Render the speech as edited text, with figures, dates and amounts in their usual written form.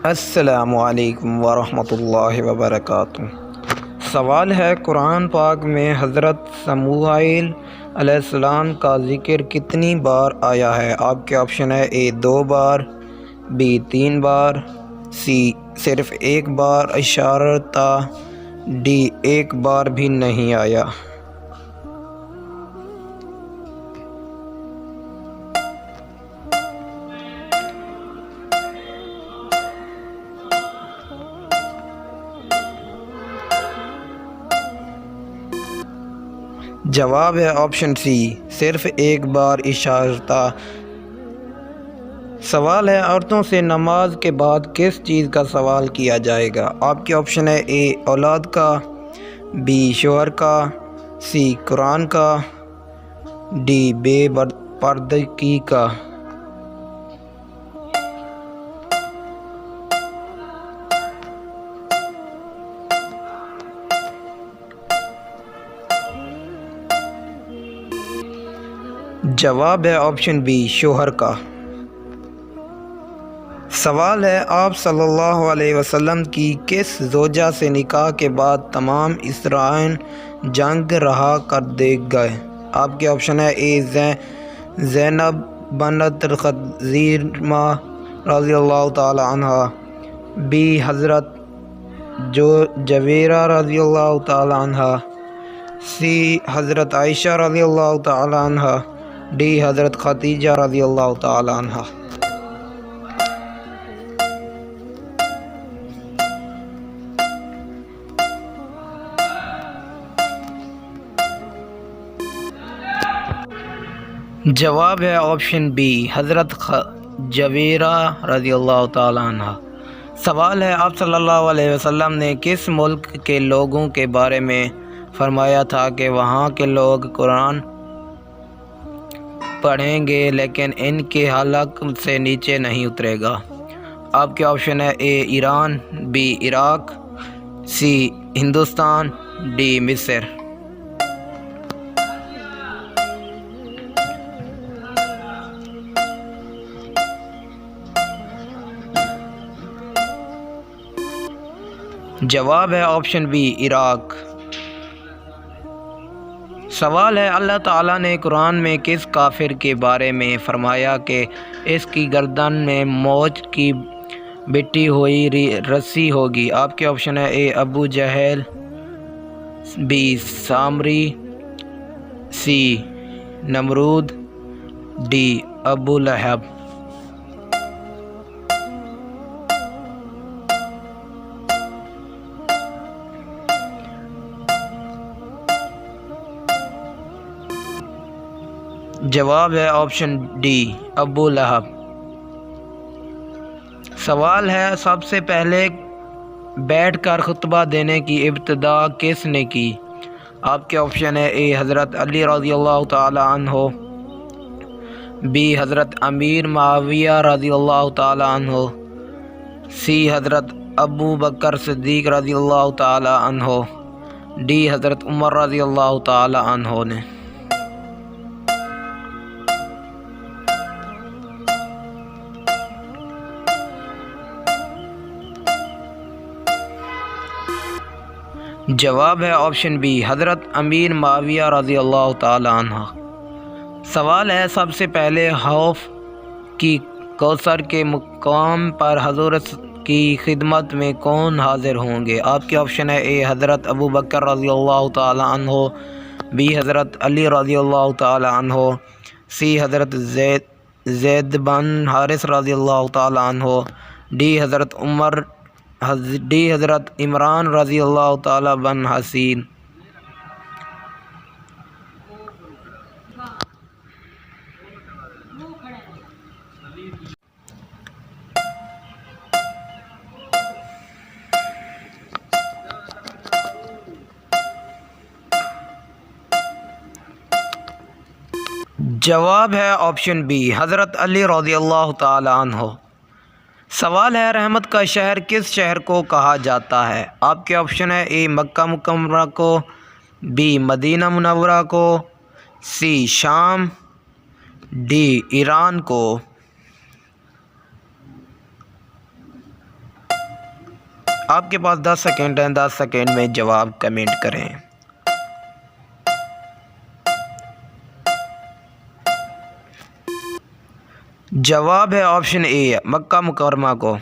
السلام علیکم ورحمۃ اللہ وبرکاتہ۔ سوال ہے، قرآن پاک میں حضرت سموئیل علیہ السلام کا ذکر کتنی بار آیا ہے؟ آپ کے آپشن ہے: اے 2 بار، بی 3 بار، سی صرف 1 بار اشارتا، ڈی 1 بار بھی نہیں آیا۔ جواب ہے آپشن سی، صرف 1 بار اشارتا۔ سوال ہے، عورتوں سے نماز کے بعد کس چیز کا سوال کیا جائے گا؟ آپ کے آپشن ہے: اے اولاد کا، بی شوہر کا، سی قرآن کا، ڈی بے پردگی کا۔ جواب ہے آپشن بی، شوہر کا۔ سوال ہے، آپ صلی اللہ علیہ وسلم کی کس زوجہ سے نکاح کے بعد تمام اسرائیل جنگ رہا کر دے گئے؟ آپ کے آپشن ہے: اے زینب بنت خزیمہ رضی اللہ تعالی عنہ، بی حضرت جویرہ رضی اللہ تعالی عنہ، سی حضرت عائشہ رضی اللہ تعالی عنہ، ڈی حضرت خدیجہ رضی اللہ تعالی عنہ۔ جواب ہے آپشن بی، حضرت جویرہ رضی اللہ تعالی عنہ۔ سوال ہے، آپ صلی اللہ علیہ وسلم نے کس ملک کے لوگوں کے بارے میں فرمایا تھا کہ وہاں کے لوگ قرآن پڑھیں گے لیکن ان کے حلق سے نیچے نہیں اترے گا؟ آپ کے آپشن ہے: A Iran, B Iraq, C Hindustan, D مصر۔ جواب ہے آپشن بی، عراق۔ سوال ہے، اللہ تعالیٰ نے قرآن میں کس کافر کے بارے میں فرمایا کہ اس کی گردن میں موج کی بٹی ہوئی رسی ہوگی؟ آپ کے آپشن ہے: اے ابو جہل، be Samiri, C Nimrod, D ابو لہب۔ جواب ہے آپشن ڈی، ابو لہب۔ سوال ہے، سب سے پہلے بیٹھ کر خطبہ دینے کی ابتدا کس نے کی؟ آپ کے آپشن ہے: اے حضرت علی رضی اللہ تعالی عنہ، بی حضرت امیر معاویہ رضی اللہ تعالی عنہ، سی حضرت ابو بکر صدیق رضی اللہ تعالی عنہ، ڈی حضرت عمر رضی اللہ تعالی عنہ نے۔ جواب ہے آپشن بی، حضرت امیر معاویہ رضی اللہ تعالی عنہ۔ سوال ہے، سب سے پہلے حوض کی کوثر کے مقام پر حضور کی خدمت میں کون حاضر ہوں گے؟ آپ کے آپشن ہے: اے حضرت ابو بکر رضی اللہ تعالی عنہ، بی حضرت علی رضی اللہ تعالی عنہ، سی حضرت زید بن حارث رضی اللہ تعالی عنہ، ڈی حضرت عمران رضی اللہ تعالی بن حسین۔ جواب ہے آپشن بی، حضرت علی رضی اللہ تعالی عنہ۔ سوال ہے، رحمت کا شہر کس شہر کو کہا جاتا ہے؟ آپ کے آپشن ہے: اے مکہ مکرمہ کو، بی مدینہ منورہ کو، سی شام، ڈی ایران کو۔ آپ کے پاس 10 سیکنڈ ہیں، 10 سیکنڈ میں جواب کمنٹ کریں۔ جواب ہے آپشن اے، مکہ مکرمہ کو۔